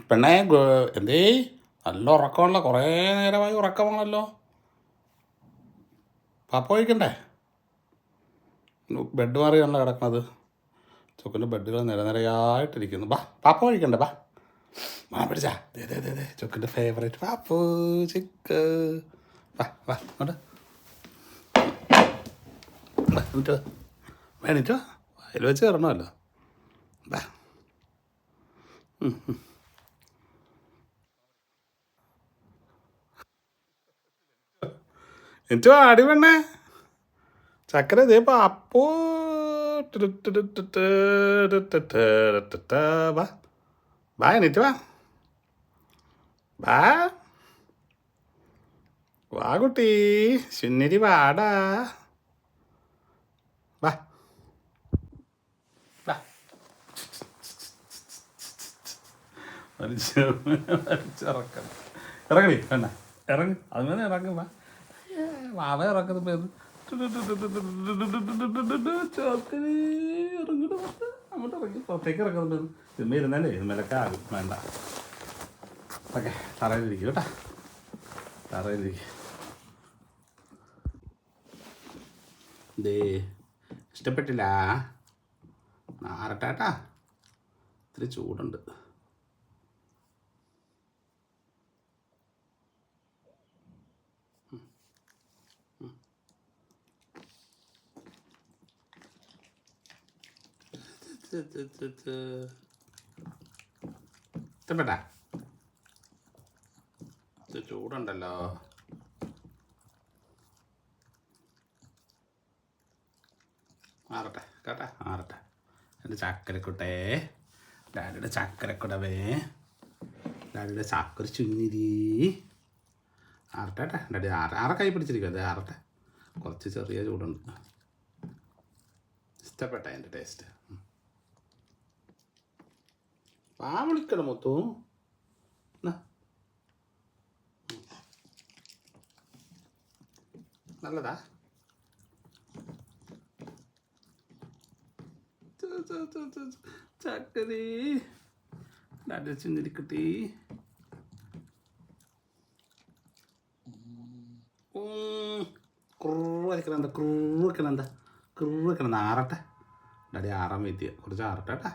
പെണ്ണേ എന്തേ നല്ല ഉറക്കമാണല്ലോ, കുറേ നേരമായി ഉറക്കമാണല്ലോ. പാപ്പ കഴിക്കണ്ടേ? ബെഡ് മാറിയാണല്ലോ കിടക്കുന്നത്. ചൊക്കിൻ്റെ ബെഡുകൾ നിരനിരയായിട്ടിരിക്കുന്നു. ബാ പാപ്പ കഴിക്കണ്ടേ? ബാ പിടിച്ചാ ചൊക്കിൻ്റെ ഫേവറേറ്റ് പാപ്പു ചിക്ക്. വാ അങ്ങോട്ട് വേണിച്ചോ, അതിൽ വെച്ച് കയറണമല്ലോ. ബാ എനിച്ചോ ആടി പെണ്ണേ ചക്കര ഇതേ പാപ്പു. ബാ ബാ എണീറ്റ് വാ. ബാ വാ കുട്ടി സുന്ദരി വാടാ. വാ വലിച്ചിറക്കണം. ഇറങ്ങണി വേണ്ട, ഇറങ്ങി അങ്ങനെ ഇറങ്ങും. വാ വാവ ഇറക്കുന്നത് ഇറങ്ങണം. അങ്ങോട്ട് ഇറങ്ങി പുറത്തേക്ക് ഇറക്കുന്നത് ഇതുമ്മ ഇരുന്നല്ലേ ഇതുമ്മലൊക്കെ ആകും. വേണ്ട, ഓക്കെ തറയിലിരിക്കും കേട്ടാ, തറയിലിരിക്കും. ദേ ഇഷ്ടപ്പെട്ടില്ല, നാരട്ടാട്ടാ, ഇത്തിരി ചൂടുണ്ട്. ഇഷ്ടപ്പെട്ടാ? ചൂടുണ്ടല്ലോ. മാറട്ടെ കേട്ടാ, മാറട്ടെ. എൻ്റെ ചക്കരക്കുട്ടേ, ഡാഡിയുടെ ചക്കരക്കുടവേ, ഡാഡിയുടെ ചക്കര ചുന്നിരി. ആറട്ടെ കേട്ടാ, ഡാഡി ആറ കൈ പിടിച്ചിരിക്കും. അത് ആറട്ടെ, കുറച്ച് ചെറിയ ചൂടുണ്ട്. ഇഷ്ടപ്പെട്ട എൻ്റെ ടേസ്റ്റ്? വാ വിളിക്കണം മുത്തു. നല്ലതാ. ചക്കരി ഡാഡി ചിന്നിരിക്കുട്ടി. കുറുവയ്ക്കണെന്താ, കുറുവയ്ക്കണെന്താ, കുറുവയ്ക്കണെന്താ. ആറട്ടെ ഡാഡി, ആറാൻ വെയിറ്റ് ചെയ്യാം, കുറച്ച് ആറട്ടെ കേട്ടാ.